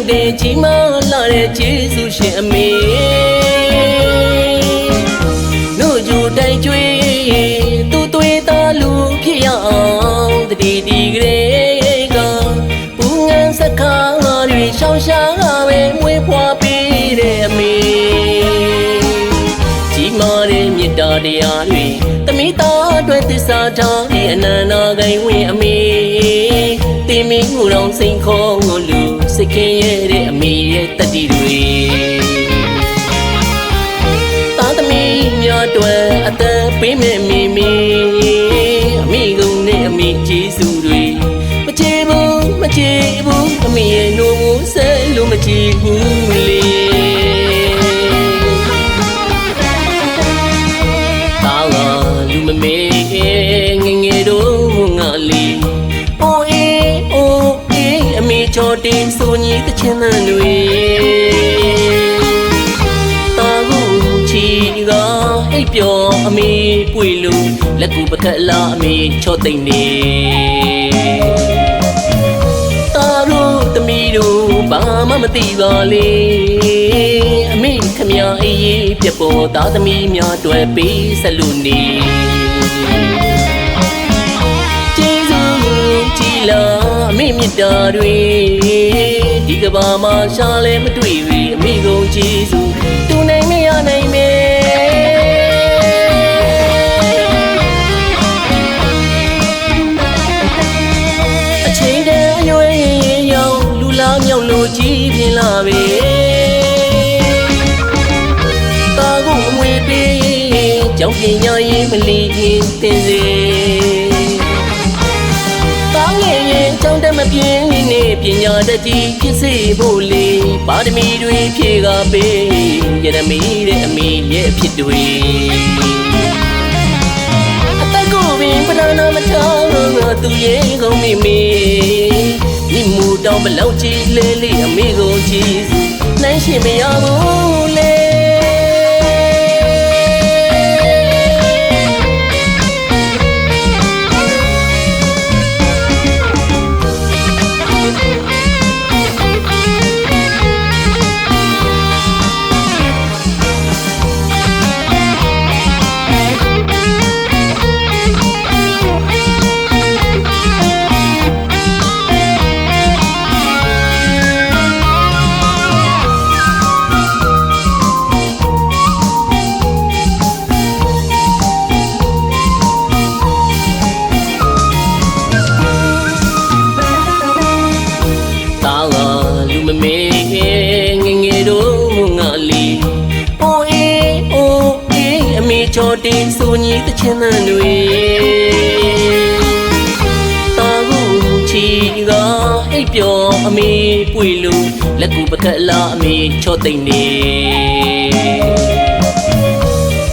လောက်တဲ့ကြီးမားလာတဲ့ကျေးဇူးရှင်အမေတို့ကြိုတိုင်ကျွေးသူသွေးသားလူဖြစ်ရအောင်တတိတီကလေးကပူငန်းစကားတွေရှောင်းရှားပဲမွေးဖွားပေးတဲ့အမေကြီးမားတဲ့မေတ္တာတရားတွေသမီးသားအတွက်သစ္စာထားပြီးအနန္တဂိုင်းဝင်အမေတင်မင်းကိုယ်တော်စိန်ခေါ်လူစိတ်ခင်ရဲ့တဲ့အမေရဲ့တတိတွေသားသမီးများအတွက်အသက်ပေးမဲ့မိမိအမိကုန်နဲ့အမိကျေးဇူးတွေမချေဘူးမချေဘူးအမိရဲ့နှုတ်ကိုဆဲလို့မချေဘူးလေသားကလူမမေငငယ်တို့ငါလေးအိုးအေးအိုးအေးအမေချော်တင်ဆိုညီတချင်တန်တွေတာကူချီကအိပ်ပျော်အမေပွေလို့လက်ကူပကက်လာအမေချော်သိမ့်နေတာတို့သမီးတို့ဘာမှမသိပါလေအမေခမအေးပြပေါ်သားသမီးများတွေ့ပေးဆက်လို့နေလာအမေမြတ်တာတွေဒီကဘာမှာရှာလဲမတွေ့ပြီအမေကုန်ကျေးဇူးတူနိုင်မရနိုင်မေအချိန်တည်းအရွယ်ရောက်လူလားမြောက်လို့ကြီးပြင်းလာပြီတာကိုအမွေပေးကြောင်းပညာရေးမလီရင်တင်စေကျောင်းတက်မပြင်းနေပညာတတ်ကြီးဖြစ်စေဖို့လေပါရမီတွေဖြည့်ကားပေးရတမီတဲ့အမိရဲ့အဖြစ်တွေအသက်ကိုပင်ပဒနာမထားသူရဲ့ကောင်းမိမိမိမူတောင်းဘလောက်ကြီးလဲလေအမိကိုကြည်စုနိုင်ရှင်မရဘူးလေမေငငယ်တို့ငါလေးအိုးအေးအိုးအေးအမေချော်တင်ဆိုညီတချင်တန်တွေတာကူချီကအိပ်ပျော်အမေပွေလို့လက်ကူပကက်လာအမေချော်သိမ့်နေ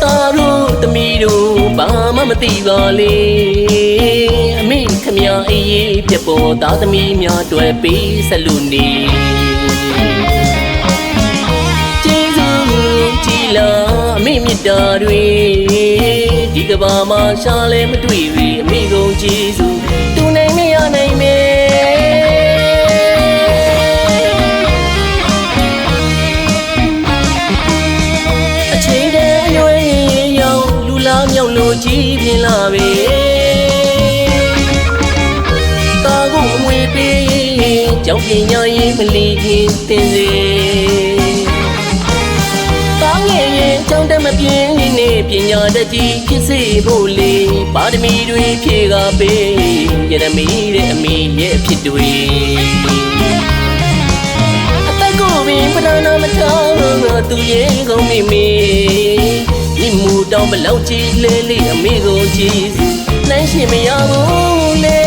တာတို့သမီးတို့ဘာမှမသိပါလေအမေခမအေးပြပေါ်သားသမီးများတွေ့ပေးဆက်လို့နေလာအမေမြတ်တာတွေဒီကဘာမှာရှာလဲမတွေ့ပြီအမေကုန်ကျေးဇူးတူနိုင်မရနိုင်မေအချိန်တည်းအရွယ်ရောက်လူလားမြောက်လို့ကြီးပြင်းလာပြီတာကိုအမွေပေးကြောင်းပညာရေးမလီရင်တင်စေကျောင်းတက်မပြင်းနေပညာတတ်ကြီးဖြစ်စေဖို့လေပါရမီတွေဖြည့်ကားပေးရတမီတဲ့အမိရဲ့အဖြစ်တွေအသက်ကိုပင်ပဒနာမထားသူရဲ့ကောင်းမိမိမိမူတောင်းဘလောက်ကြီးလဲလေအမိကိုကြည်စုနိုင်ရှင်မရဘူးလေ